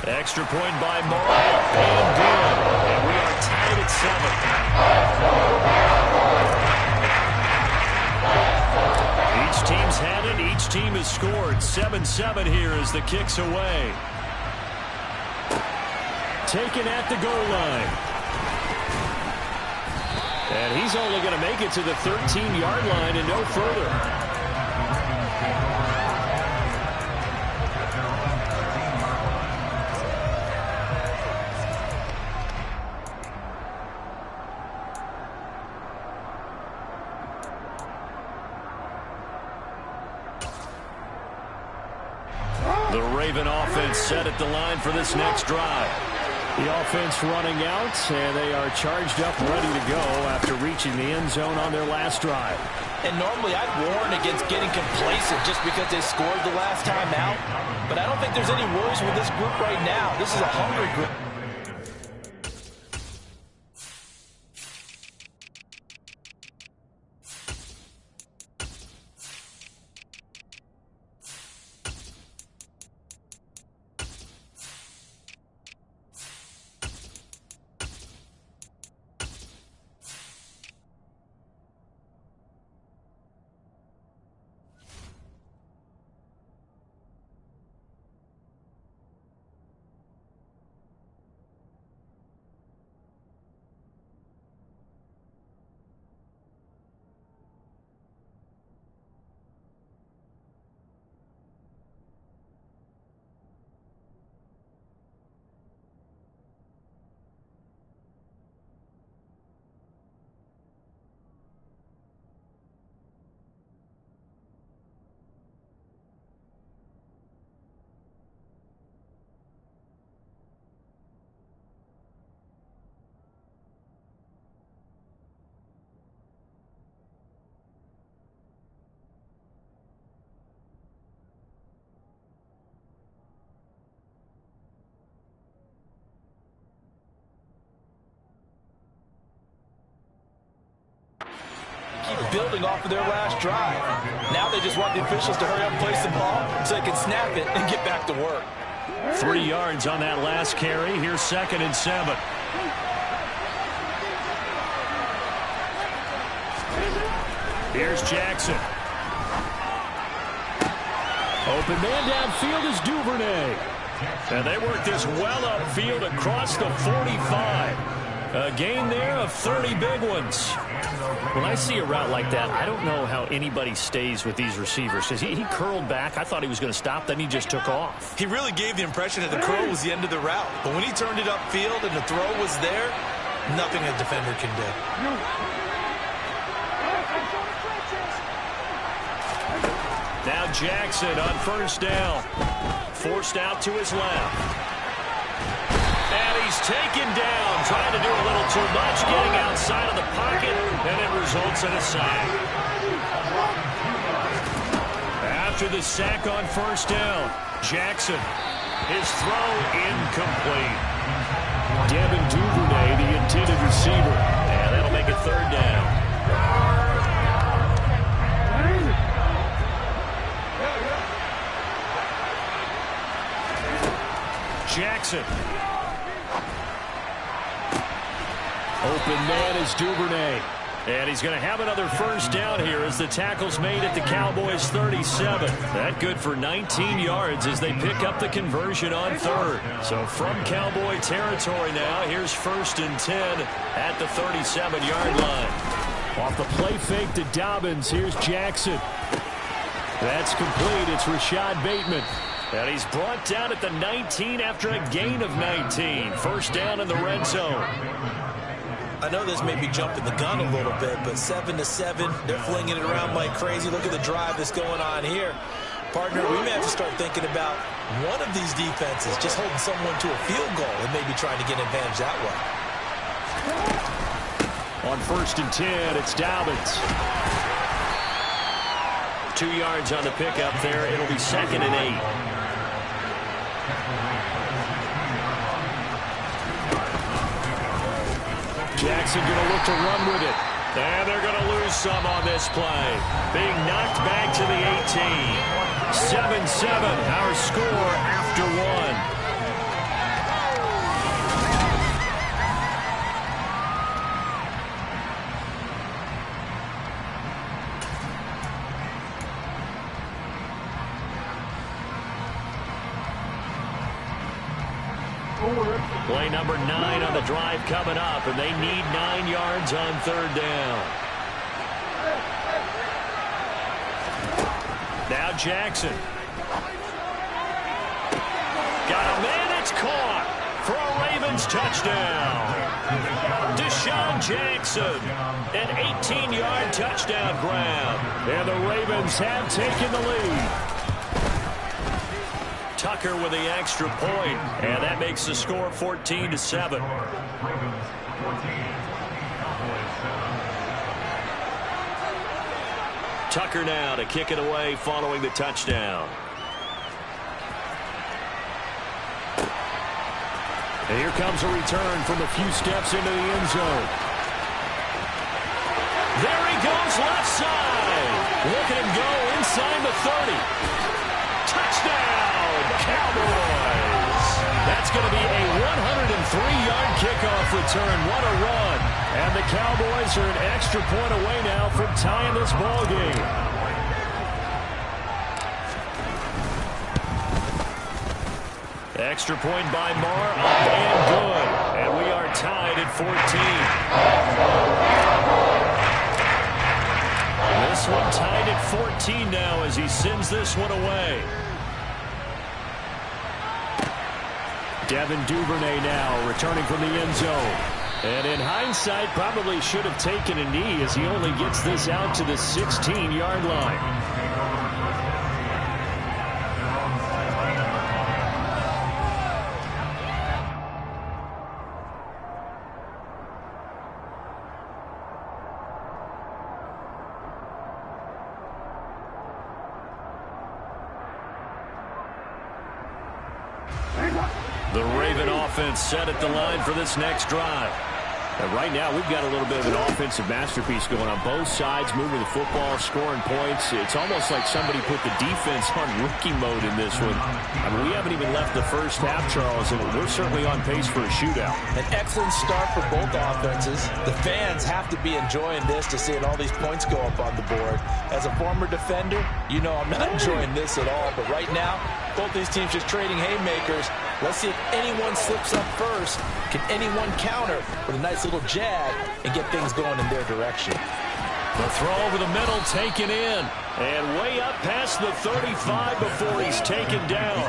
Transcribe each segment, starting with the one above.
Extra point by Morey. And good. And we are tied at 7. Each team's had it. Each team has scored. 7-7 here as the kick's away. Taken at the goal line. And he's only going to make it to the 13-yard line and no further. The Raven offense set at the line for this next drive. The offense running out, and they are charged up, ready to go after reaching the end zone on their last drive. And normally I'd warn against getting complacent just because they scored the last time out. But I don't think there's any worries with this group right now. This is a hungry group. Building off of their last drive. Now they just want the officials to hurry up and place the ball so they can snap it and get back to work. 3 yards on that last carry. Here's 2nd and 7. Here's Jackson. Open man downfield is Duvernay. And they work this well upfield across the 45. A gain there of 30 big ones. When I see a route like that, I don't know how anybody stays with these receivers. Because he curled back. I thought he was going to stop. Then he just took off. He really gave the impression that the curl was the end of the route. But when he turned it upfield and the throw was there, nothing a defender can do. Now Jackson on 1st down. Forced out to his left. And he's taken down, trying to do a little too much, getting outside of the pocket, and it results in a sack. After the sack on 1st down, Jackson, his throw incomplete. Devin Duvernay, the intended receiver, and that'll make it 3rd down. Jackson. Open man is Duvernay. And he's going to have another 1st down here as the tackle's made at the Cowboys' 37. That good for 19 yards as they pick up the conversion on 3rd. So from Cowboy territory now, here's 1st and 10 at the 37-yard line. Off the play fake to Dobbins, here's Jackson. That's complete. It's Rashad Bateman. And he's brought down at the 19 after a gain of 19. 1st down in the red zone. I know this may be jumping the gun a little bit, but 7-7, they're flinging it around like crazy. Look at the drive that's going on here. Partner, we may have to start thinking about one of these defenses just holding someone to a field goal and maybe trying to get an advantage that way. On 1st and 10, it's Dobbins. 2 yards on the pickup there. It'll be 2nd and 8. Jackson going to look to run with it. And they're going to lose some on this play. Being knocked back to the 18. 7-7, our score after 1. Play number 9 on the drive coming up, and they need 9 yards on 3rd down. Now Jackson. Got a man, it's caught for a Ravens touchdown. Deshaun Jackson, an 18-yard touchdown grab. And the Ravens have taken the lead. Tucker with the extra point, and that makes the score 14-7. Tucker now to kick it away following the touchdown. And here comes a return from a few steps into the end zone. There he goes left side. Look at him go inside the 30. Touchdown, Cowboys. That's going to be a 103-yard kickoff return. What a run. And the Cowboys are an extra point away now from tying this ball game. Extra point by Marr, up and good. And we are tied at 14. This one tied at 14 now as he sends this one away. Devin Duvernay now returning from the end zone. And in hindsight, probably should have taken a knee as he only gets this out to the 16-yard line. The Raven offense set at the line for this next drive. And right now, we've got a little bit of an offensive masterpiece going on both sides, moving the football, scoring points. It's almost like somebody put the defense on rookie mode in this one. I mean, we haven't even left the first half, Charles, and we're certainly on pace for a shootout. An excellent start for both offenses. The fans have to be enjoying this to seeing all these points go up on the board. As a former defender, you know I'm not enjoying this at all. But right now, both these teams just trading haymakers. Let's see if anyone slips up first. Can anyone counter with a nice little jab and get things going in their direction? The throw over the middle taken in. And way up past the 35 before he's taken down.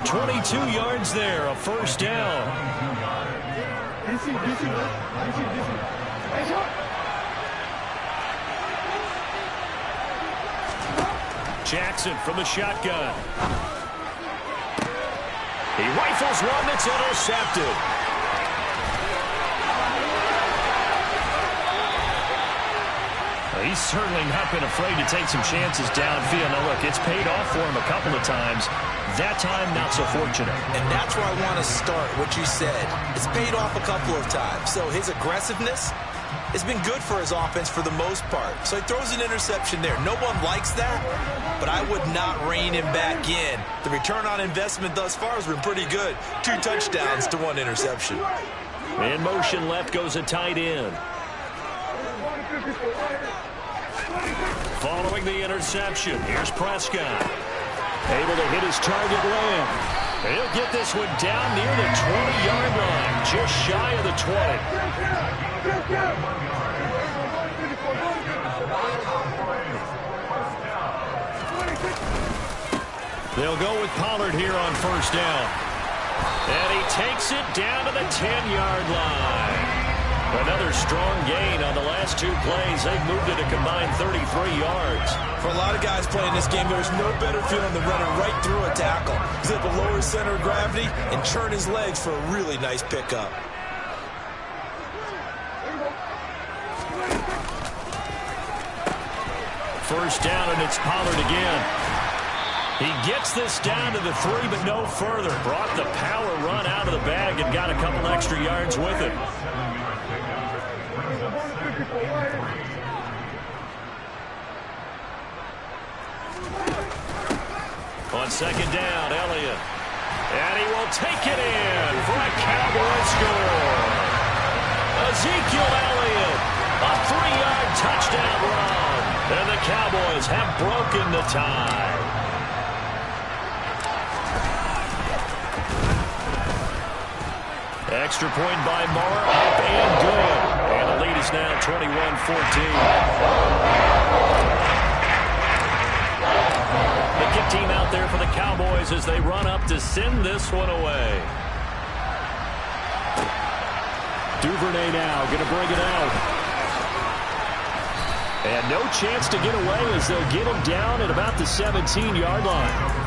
22 yards there, a first down. Jackson from the shotgun. He rifles one that's intercepted. He's certainly not been afraid to take some chances downfield. Now, look, it's paid off for him a couple of times. That time, not so fortunate. And that's where I want to start, what you said. It's paid off a couple of times. So his aggressiveness has been good for his offense for the most part. So he throws an interception there. No one likes that, but I would not rein him back in. The return on investment thus far has been pretty good. 2 touchdowns to 1 interception. In motion left goes a tight end. Following the interception, here's Prescott. Able to hit his target land. He'll get this one down near the 20-yard line, just shy of the 20. They'll go with Pollard here on first down. And he takes it down to the 10-yard line. Another strong gain on the last 2 plays. They've moved it a combined 33 yards. For a lot of guys playing this game, there's no better feeling than running right through a tackle. He's able to lower his center of gravity and churn his legs for a really nice pickup. First down, and it's Pollard again. He gets this down to the 3, but no further. Brought the power run out of the bag and got a couple extra yards with it. On second down, Elliott. And he will take it in for a Cowboy score. Ezekiel Elliott, a 3-yard touchdown run. And the Cowboys have broken the tie. Extra point by Mara, up and good. And the lead is now 21-14. The kick team out there for the Cowboys as they run up to send this one away. Duvernay now going to bring it out. And no chance to get away as they'll get him down at about the 17-yard line.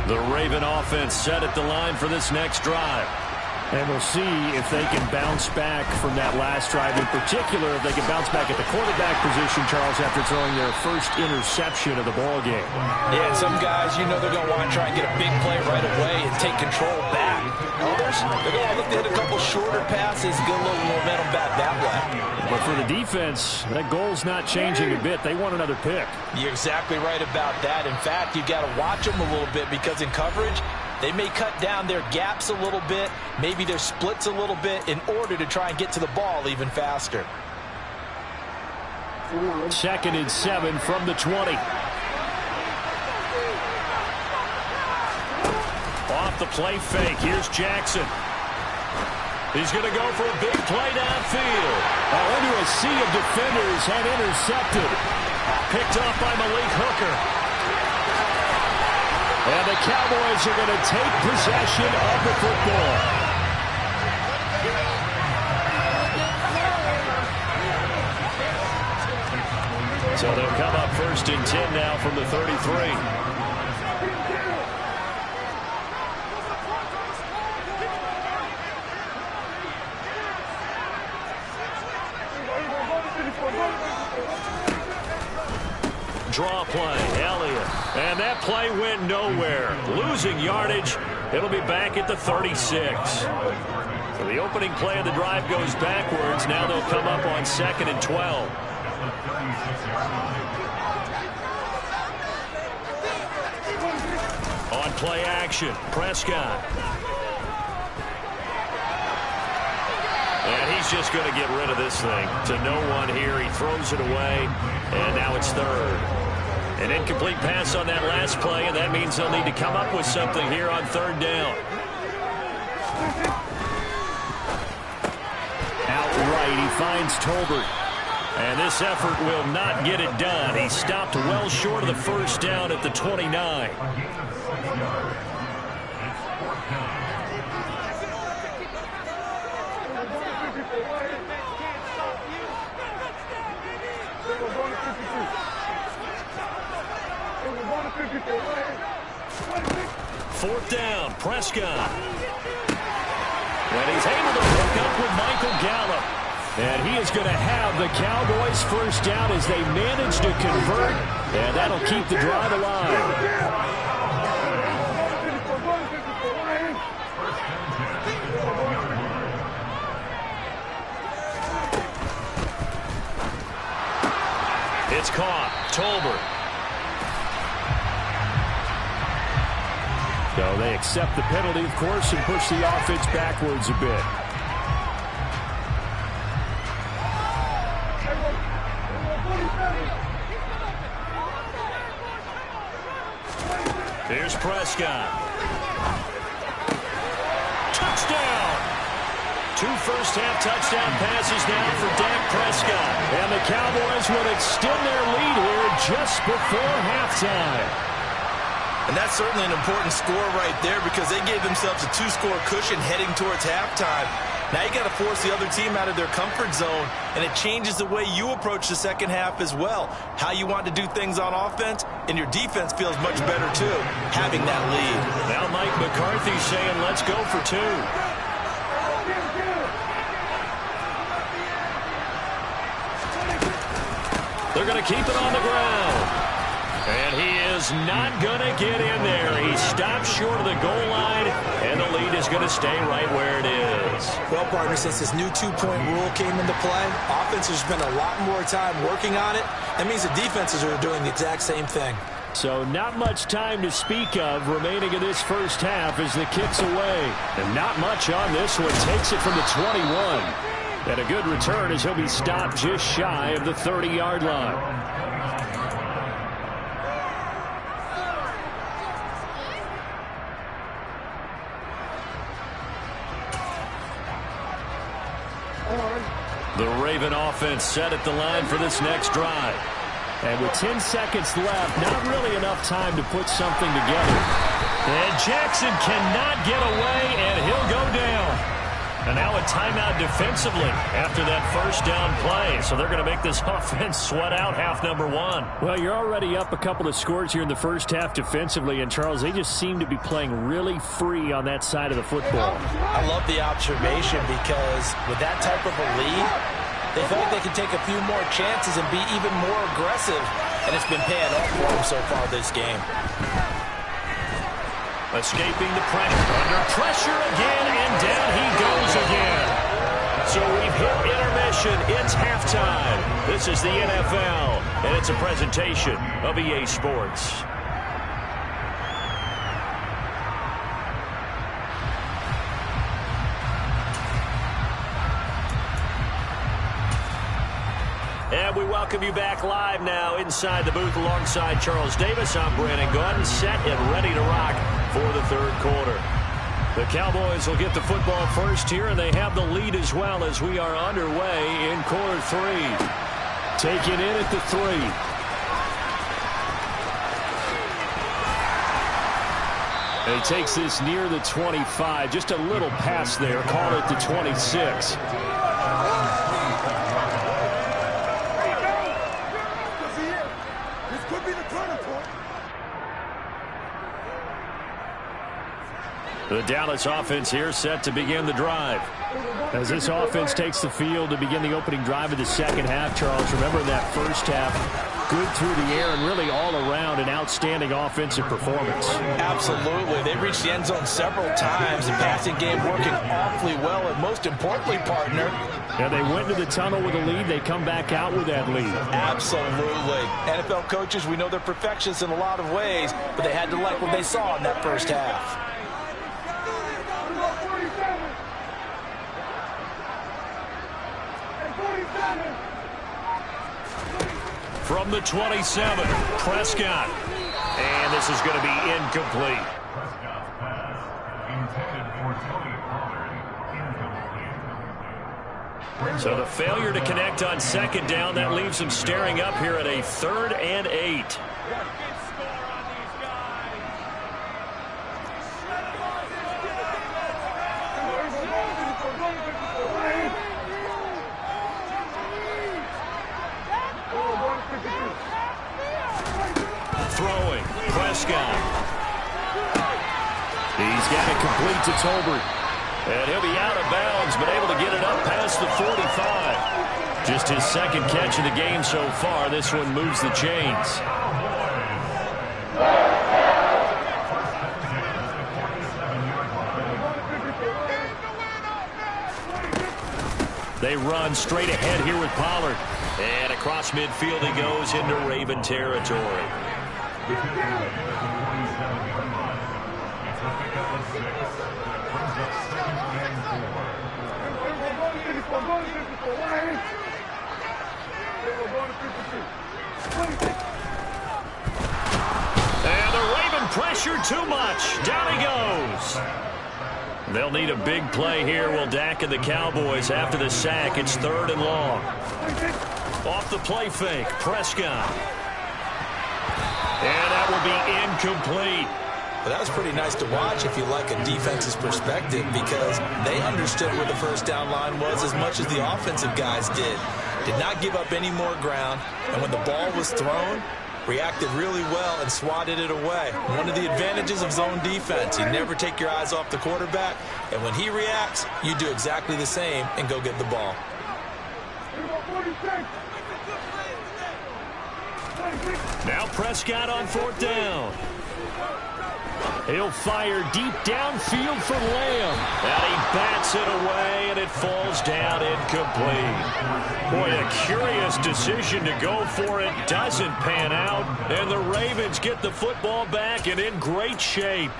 The Raven offense set at the line for this next drive. And we'll see if they can bounce back from that last drive. In particular, if they can bounce back at the quarterback position, Charles, after throwing their first interception of the ball game. Yeah, and some guys, you know they're going to want to try and get a big play right away and take control back. Others, they're going to look to hit a couple shorter passes, get a little momentum back that way. But for the defense, that goal's not changing a bit. They want another pick. You're exactly right about that. In fact, you've got to watch them a little bit because in coverage, they may cut down their gaps a little bit, maybe their splits a little bit in order to try and get to the ball even faster. 2nd and 7 from the 20. Off the play fake. Here's Jackson. He's going to go for a big play downfield. Into a sea of defenders and intercepted. Picked off by Malik Hooker. And the Cowboys are going to take possession of the football. So they'll come up 1st and 10 now from the 33. Draw play, Elliott. And that play went nowhere. Losing yardage. It'll be back at the 36. So the opening play of the drive goes backwards. Now they'll come up on 2nd and 12. On play action, Prescott. And he's just going to get rid of this thing. To no one here. He throws it away. And now it's 3rd. An incomplete pass on that last play, and that means they'll need to come up with something here on 3rd down. Outright, he finds Tolbert. And this effort will not get it done. He stopped well short of the 1st down at the 29. Fourth down, Prescott. And he's able to hook up with Michael Gallup. And he is going to have the Cowboys' 1st down as they manage to convert. And that'll keep the drive alive. It's caught. Tolbert. So they accept the penalty, of course, and push the offense backwards a bit. Here's Prescott. Touchdown! 2 first-half touchdown passes now for Dak Prescott. And the Cowboys will extend their lead here just before halftime. And that's certainly an important score right there because they gave themselves a 2-score cushion heading towards halftime. Now you got to force the other team out of their comfort zone, and it changes the way you approach the second half as well. How you want to do things on offense, and your defense feels much better too, having that lead. Now Mike McCarthy's saying, let's go for 2. They're going to keep it on the ground. And he is not going to get in there. He stopped short of the goal line, and the lead is going to stay right where it is. Well, partner, since this new 2-point rule came into play, offenses spend a lot more time working on it. That means the defenses are doing the exact same thing. So not much time to speak of remaining in this first half as the kick's away. And not much on this one. Takes it from the 21. And a good return as he'll be stopped just shy of the 30-yard line. The Raven offense set at the line for this next drive. And with 10 seconds left, not really enough time to put something together. And Jackson cannot get away, and he'll go down. And now a timeout defensively after that first down play. So they're going to make this offense sweat out half number one. Well, you're already up a couple of scores here in the first half defensively. And, Charles, they just seem to be playing really free on that side of the football. I love the observation because with that type of a lead, they feel like they can take a few more chances and be even more aggressive. And it's been paying off for them so far this game. Escaping the pressure. Under pressure again, and down he goes again. So we've hit intermission. It's halftime. This is the NFL, and it's a presentation of EA Sports. And we welcome you back live now inside the booth alongside Charles Davis. I'm Brandon Gordon, set and ready to rock for the third quarter. The Cowboys will get the football first here, and they have the lead as well as we are underway in quarter three. Taken in at the 3. He takes this near the 25. Just a little pass there. Call it the 26. The Dallas offense here set to begin the drive. As this offense takes the field to begin the opening drive of the second half, Charles, remember that first half, good through the air and really all around an outstanding offensive performance. Absolutely. They reached the end zone several times. The passing game working awfully well, and most importantly, partner, yeah, they went into the tunnel with a lead. They come back out with that lead. Absolutely. NFL coaches, we know they're perfectionists in a lot of ways, but they had to like what they saw in that first half. From the 27, Prescott. And this is going to be incomplete. So the failure to connect on second down, that leaves him staring up here at a 3rd and 8. Throwing, Prescott. He's got it complete to Tolbert. And he'll be out of bounds, but able to get it up past the 45. Just his second catch of the game so far. This one moves the chains. They run straight ahead here with Pollard. And across midfield he goes into Raven territory. And the Raven pressure too much. Down he goes. They'll need a big play here, will Dak and the Cowboys after the sack. It's 3rd and long. Off the play fake, Prescott. And that will be incomplete. But that was pretty nice to watch if you like a defense's perspective, because they understood where the first down line was as much as the offensive guys did. Did not give up any more ground, and when the ball was thrown, reacted really well and swatted it away. One of the advantages of zone defense, you never take your eyes off the quarterback, and when he reacts, you do exactly the same and go get the ball. Now Prescott on 4th down. He'll fire deep downfield for Lamb. And he bats it away, and it falls down incomplete. Boy, a curious decision to go for it. Doesn't pan out, and the Ravens get the football back and in great shape.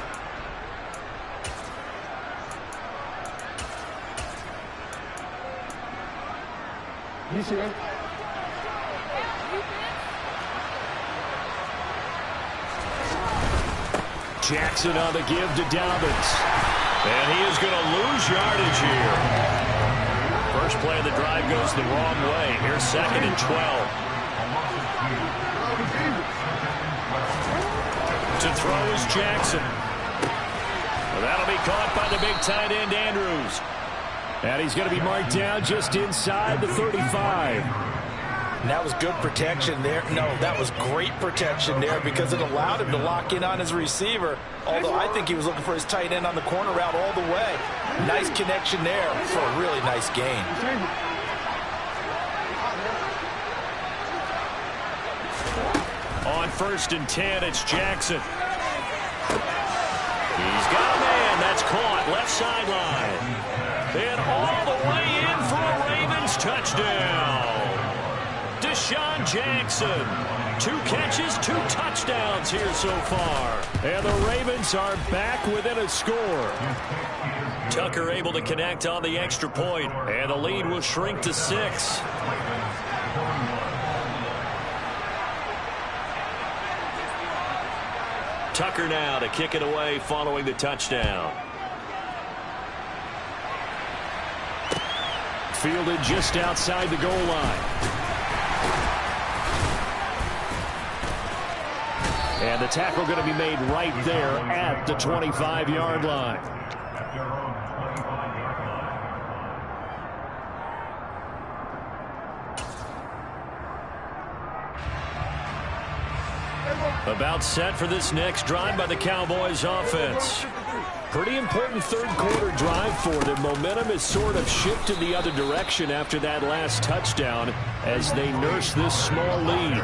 Jackson on the give to Dobbins. And he is going to lose yardage here. First play of the drive goes the wrong way. Here's 2nd and 12. To throw is Jackson. Well, that'll be caught by the big tight end, Andrews. And he's going to be marked down just inside the 35. And that was good protection there. No, that was great protection there because it allowed him to lock in on his receiver. Although I think he was looking for his tight end on the corner route all the way. Nice connection there for a really nice gain. On 1st and 10, it's Jackson. He's got a man. That's caught. Left sideline. And all the way in for a Ravens touchdown. Deshaun Jackson. 2 catches, 2 touchdowns here so far. And the Ravens are back within a score. Tucker able to connect on the extra point, and the lead will shrink to 6. Tucker now to kick it away following the touchdown. Fielded just outside the goal line. And the tackle going to be made right there at the 25-yard line. About set for this next drive by the Cowboys offense. Pretty important third-quarter drive for them. Momentum has sort of shifted the other direction after that last touchdown as they nurse this small lead.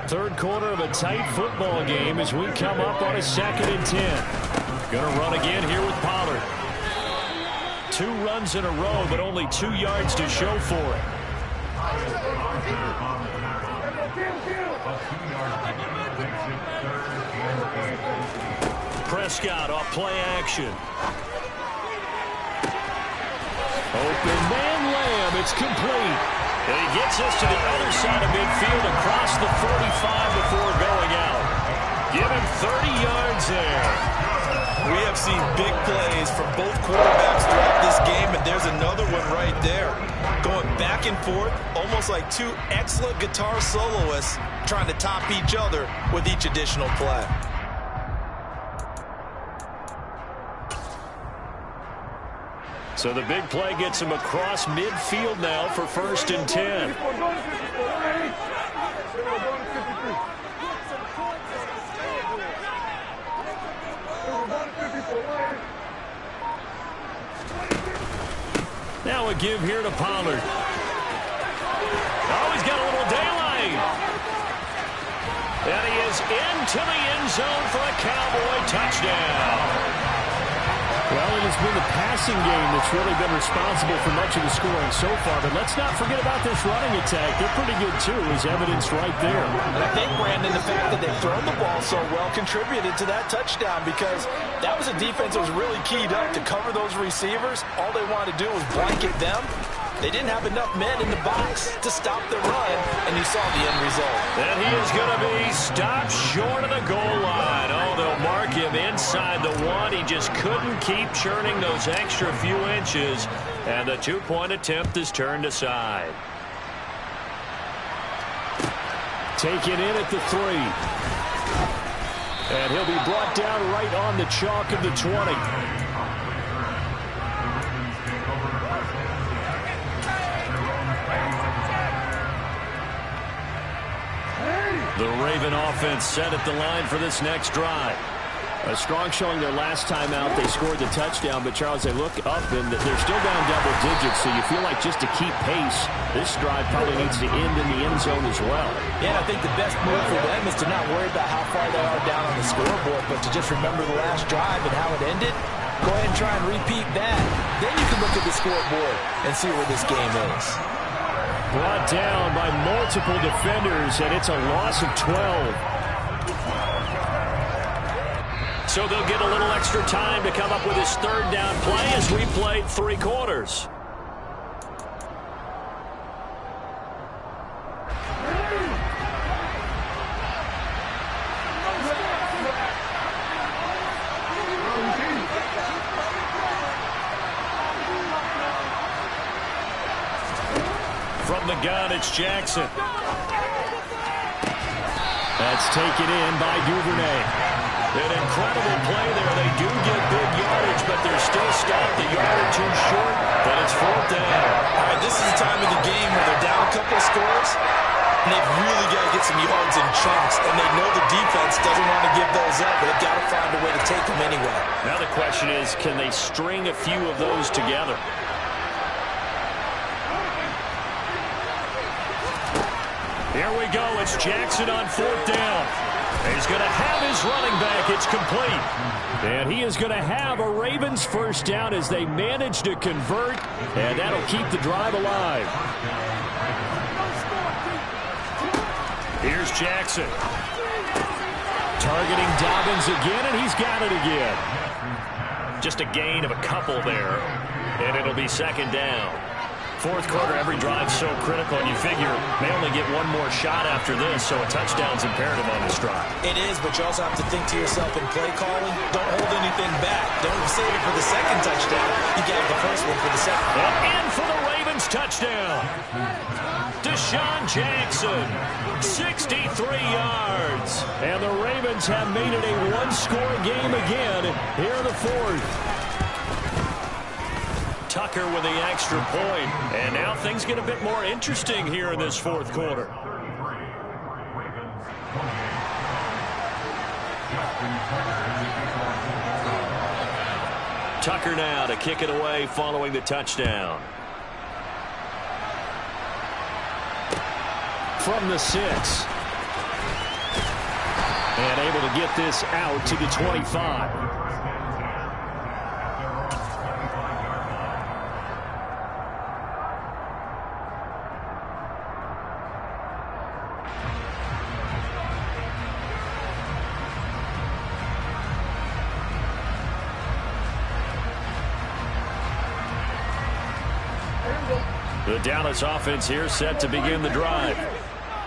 Third quarter of a tight football game as we come up on a 2nd and 10. Going to run again here with Pollard. 2 runs in a row, but only 2 yards to show for it. Prescott off play action. Open man Lamb. It's complete. And he gets us to the other side of midfield across the 45 before going out. Give him 30 yards there. We have seen big plays from both quarterbacks throughout this game, and there's another one right there. Going back and forth, almost like 2 excellent guitar soloists trying to top each other with each additional play. So the big play gets him across midfield now for 1st and 10. Now a give here to Pollard. Oh, he's got a little daylight. And he is into the end zone for a Cowboy touchdown. Well, it has been the passing game that's really been responsible for much of the scoring so far. But let's not forget about this running attack. They're pretty good, too, as evidenced right there. And I think, Brandon, the fact that they've thrown the ball so well contributed to that touchdown because that was a defense that was really keyed up to cover those receivers. All they wanted to do was blanket them. They didn't have enough men in the box to stop the run, and you saw the end result. And he is going to be stopped short of the goal line. Oh, they'll mark him inside the 1. He just couldn't keep churning those extra few inches, and the 2-point attempt is turned aside. Taken in at the 3. And he'll be brought down right on the chalk of the 20. The Raven offense set at the line for this next drive. A strong showing their last time out. They scored the touchdown, but Charles, they look up and they're still down double digits, so you feel like just to keep pace, this drive probably needs to end in the end zone as well. Yeah, I think the best move for them is to not worry about how far they are down on the scoreboard, but to just remember the last drive and how it ended. Go ahead and try and repeat that. Then you can look at the scoreboard and see where this game is. Brought down by multiple defenders, and it's a loss of 12. So they'll get a little extra time to come up with his third down play as we played 3 quarters. From the gun, it's Jackson. That's taken in by Duvernay. An incredible play there. They do get big yardage, but they're still stopped a yard or two short, but it's 4th down. All right, this is the time of the game where they're down a couple of scores, and they've really got to get some yards in chunks, and they know the defense doesn't want to give those up, but they've got to find a way to take them anyway. Now the question is, can they string a few of those together? Here we go. It's Jackson on 4th down. He's going to have his running back. It's complete. And he is going to have a Ravens first down as they manage to convert, and that'll keep the drive alive. Here's Jackson. Targeting Dobbins again, and he's got it again. Just a gain of a couple there, and it'll be 2nd down. 4th quarter, every drive's so critical, and you figure may only get one more shot after this, so a touchdown's imperative on this drive. It is, but you also have to think to yourself in play calling, don't hold anything back. Don't save it for the 2nd touchdown. You got the first one for the 2nd. And in for the Ravens touchdown. Deshaun Jackson, 63 yards. And the Ravens have made it a one-score game again here in the 4th. Tucker with the extra point. And now things get a bit more interesting here in this 4th quarter. Tucker now to kick it away following the touchdown. From the 6. And able to get this out to the 25. The Dallas offense here set to begin the drive.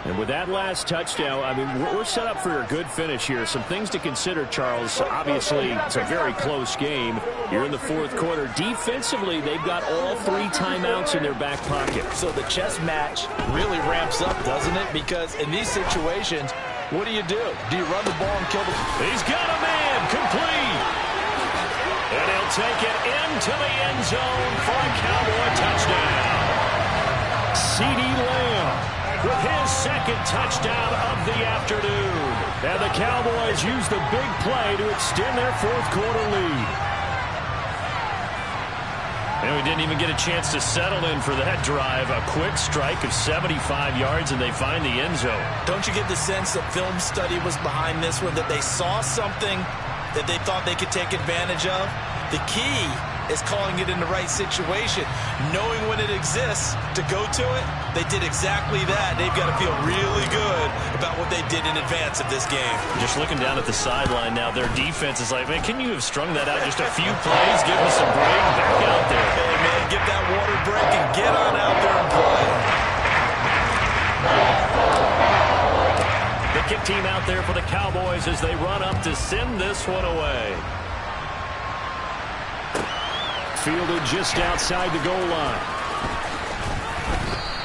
And with that last touchdown, I mean, we're set up for a good finish here. Some things to consider, Charles. Obviously, it's a very close game. You're in the 4th quarter. Defensively, they've got all 3 timeouts in their back pocket. So the chess match really ramps up, doesn't it? Because in these situations, what do? Do you run the ball and kill the... He's got a man, complete. And he'll take it into the end zone for a Cowboy touchdown. C.D. Lamb with his 2nd touchdown of the afternoon. And the Cowboys use the big play to extend their 4th quarter lead. And we didn't even get a chance to settle in for that drive. A quick strike of 75 yards, and they find the end zone. Don't you get the sense that film study was behind this one, that they saw something that they thought they could take advantage of? The key is calling it in the right situation, knowing when it exists to go to it. They did exactly that. They've got to feel really good about what they did in advance of this game. Just looking down at the sideline now, their defense is like, man, can you have strung that out just a few plays? Give us a break, back out there. Hey, man, get that water break and get on out there and play. The kick team out there for the Cowboys as they run up to send this one away. Fielded just outside the goal line.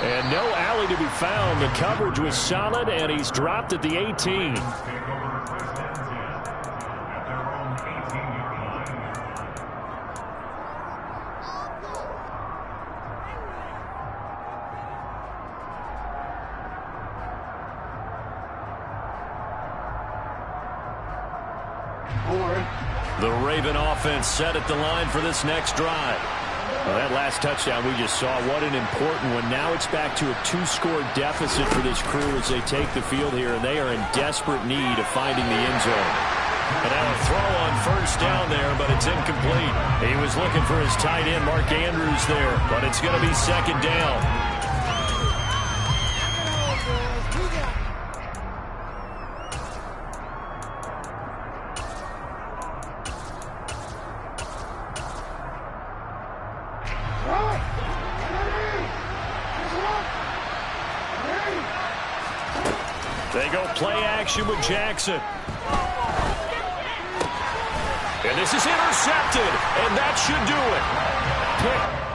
And no alley to be found. The coverage was solid, and he's dropped at the 18. The Raven offense set at the line for this next drive. Well, that last touchdown we just saw, what an important one. Now it's back to a 2-score deficit for this crew as they take the field here, and they are in desperate need of finding the end zone. And now a throw on first down there, but it's incomplete. He was looking for his tight end, Mark Andrews, there, but it's going to be second down. They go play action with Jackson. And this is intercepted, and that should do it.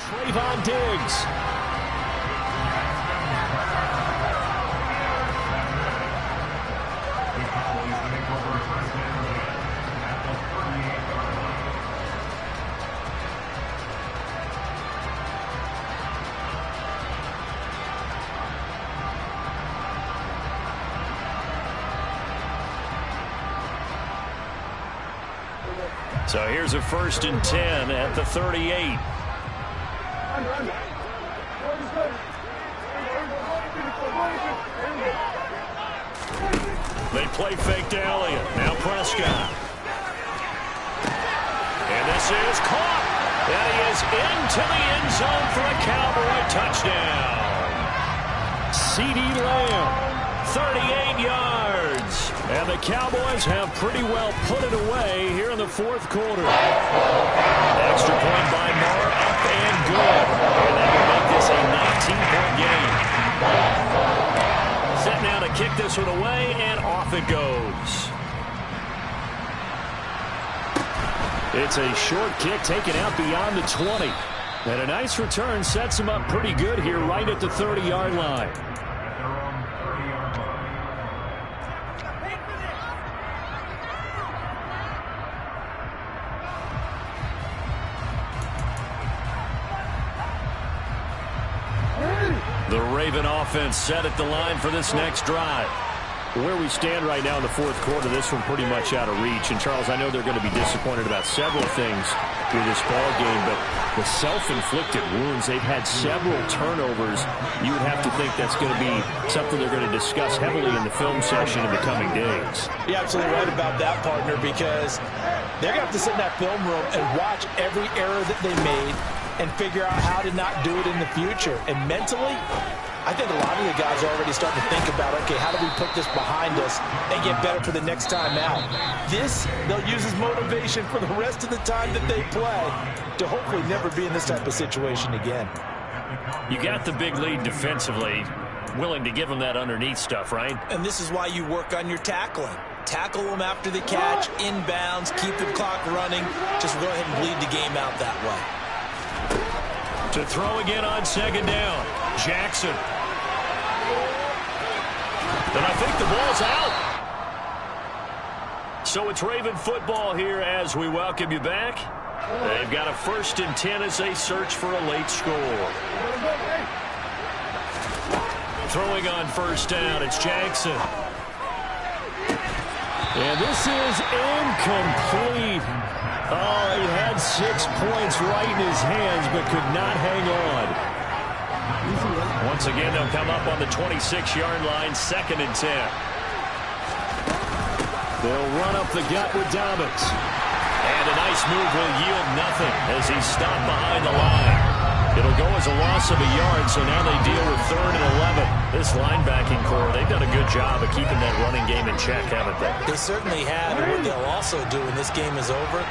Trayvon Diggs. So here's a 1st and 10 at the 38. They play fake to Elliott. Now Prescott. And this is caught. And he is into the end zone for a Cowboy touchdown. CeeDee Lamb, 38 yards. And the Cowboys have pretty well put it away here in the 4th quarter. Extra point by Moore, up and good. And that will make this a 19-point game. Set now to kick this one away, and off it goes. It's a short kick taken out beyond the 20. And a nice return sets him up pretty good here right at the 30-yard line. The Raven offense set at the line for this next drive. Where we stand right now in the 4th quarter, this one pretty much out of reach. And, Charles, I know they're going to be disappointed about several things through this ball game, but the self-inflicted wounds, they've had several turnovers. You would have to think that's going to be something they're going to discuss heavily in the film session in the coming days. You're absolutely right about that, partner, because they're going to have to sit in that film room and watch every error that they made and figure out how to not do it in the future. And mentally, I think a lot of the guys are already starting to think about, okay, how do we put this behind us and get better for the next time out? This, they'll use as motivation for the rest of the time that they play to hopefully never be in this type of situation again. You got the big lead defensively, willing to give them that underneath stuff, right? And this is why you work on your tackling. Tackle them after the catch, inbounds, keep the clock running. Just go ahead and bleed the game out that way. To throw again on 2nd down, Jackson. And I think the ball's out. So it's Raven football here as we welcome you back. They've got a 1st and 10 as they search for a late score. Throwing on 1st down, it's Jackson. And this is incomplete. Oh, he had 6 points right in his hands, but could not hang on. Once again, they'll come up on the 26-yard line, 2nd and 10. They'll run up the gut with Dobbins. And a nice move will yield nothing as he's stopped behind the line. It'll go as a loss of a yard, so now they deal with 3rd and 11. This linebacking core, they've done a good job of keeping that running game in check, haven't they? They certainly have, and what they'll also do when this game is over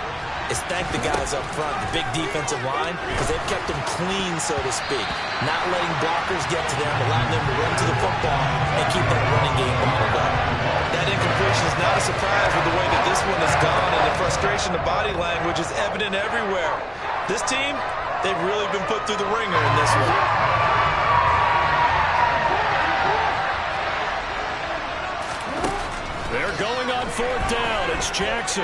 is thank the guys up front, the big defensive line, because they've kept them clean, so to speak. Not letting blockers get to them, allowing them to run to the football and keep that running game bottled up. That incompletion is not a surprise with the way that this one has gone, and the frustration, the body language is evident everywhere. This team, they've really been put through the ringer in this one. They're going on 4th down. It's Jackson.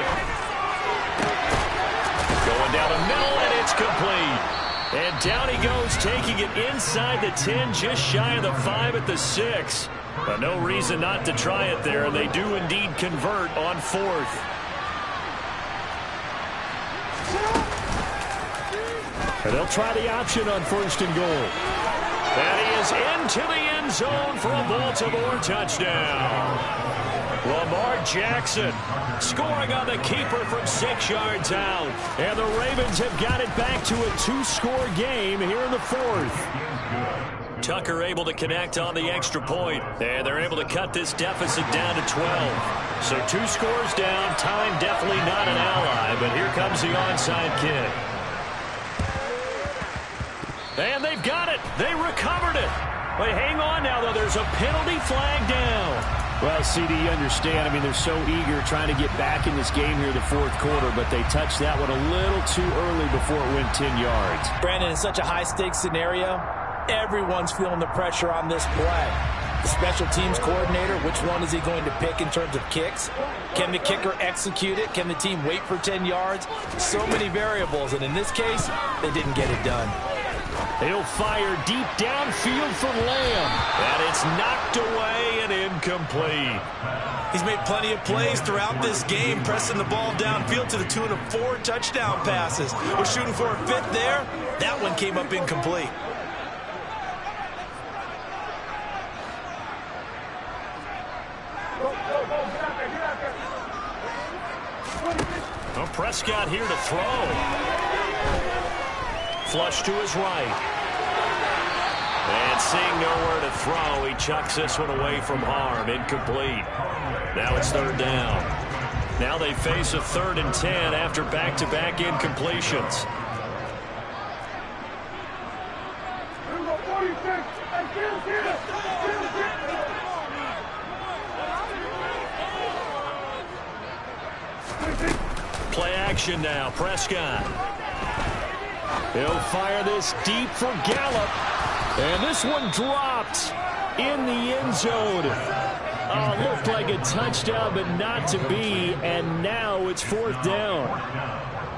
Going down the middle, and it's complete. And down he goes, taking it inside the 10, just shy of the 5 at the 6. But no reason not to try it there. They do indeed convert on 4th. And they'll try the option on 1st and goal. And he is into the end zone for a Baltimore touchdown. Lamar Jackson scoring on the keeper from 6 yards out. And the Ravens have got it back to a 2-score game here in the 4th. Tucker able to connect on the extra point. And they're able to cut this deficit down to 12. So 2 scores down. Time definitely not an ally. But here comes the onside kick. And they've got it. They recovered it. But hang on now, though. There's a penalty flag down. Well, CD, you understand. I mean, they're so eager trying to get back in this game here in the 4th quarter, but they touched that one a little too early before it went 10 yards. Brandon, in such a high-stakes scenario, everyone's feeling the pressure on this play. The special teams coordinator, which one is he going to pick in terms of kicks? Can the kicker execute it? Can the team wait for 10 yards? So many variables, and in this case, they didn't get it done. He'll fire deep downfield for Lamb. And it's knocked away and incomplete. He's made plenty of plays throughout this game, pressing the ball downfield to the tune of 4 touchdown passes. We're shooting for a 5th there. That one came up incomplete. Well, Prescott here to throw. Flush to his right. And seeing nowhere to throw, he chucks this one away from harm. Incomplete. Now it's 3rd down. Now they face a 3rd and 10 after back-to-back incompletions. Play action now. Prescott. He'll fire this deep for Gallup. And this one dropped in the end zone. Looked like a touchdown, but not to be. And now it's 4th down.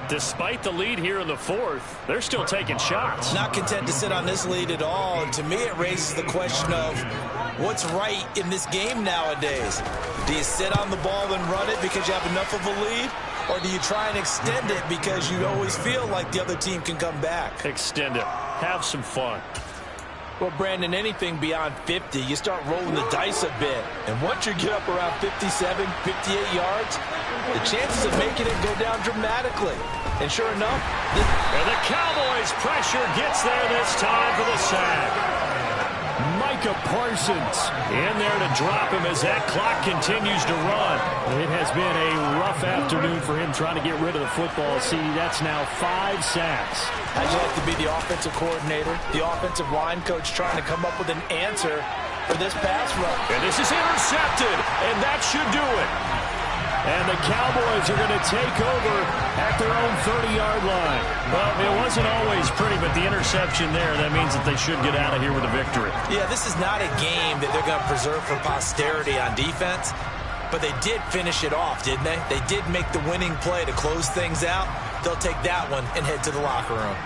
Despite the lead here in the 4th, they're still taking shots. Not content to sit on this lead at all. And to me, it raises the question of what's right in this game nowadays. Do you sit on the ball and run it because you have enough of a lead? Or do you try and extend it because you always feel like the other team can come back? Extend it. Have some fun. Well, Brandon, anything beyond 50, you start rolling the dice a bit. And once you get up around 57, 58 yards, the chances of making it go down dramatically. And sure enough, and the Cowboys' pressure gets there this time for the sack. Micah Parsons in there to drop him as that clock continues to run. It has been a rough afternoon for him trying to get rid of the football. See, that's now 5 sacks. How'd you like to be the offensive coordinator, the offensive line coach trying to come up with an answer for this pass rush? And this is intercepted, and that should do it. And the Cowboys are going to take over at their own 30-yard line. Well, it wasn't always pretty, but the interception there, that means that they should get out of here with a victory. Yeah, this is not a game that they're going to preserve for posterity on defense, but they did finish it off, didn't they? They did make the winning play to close things out. They'll take that one and head to the locker room.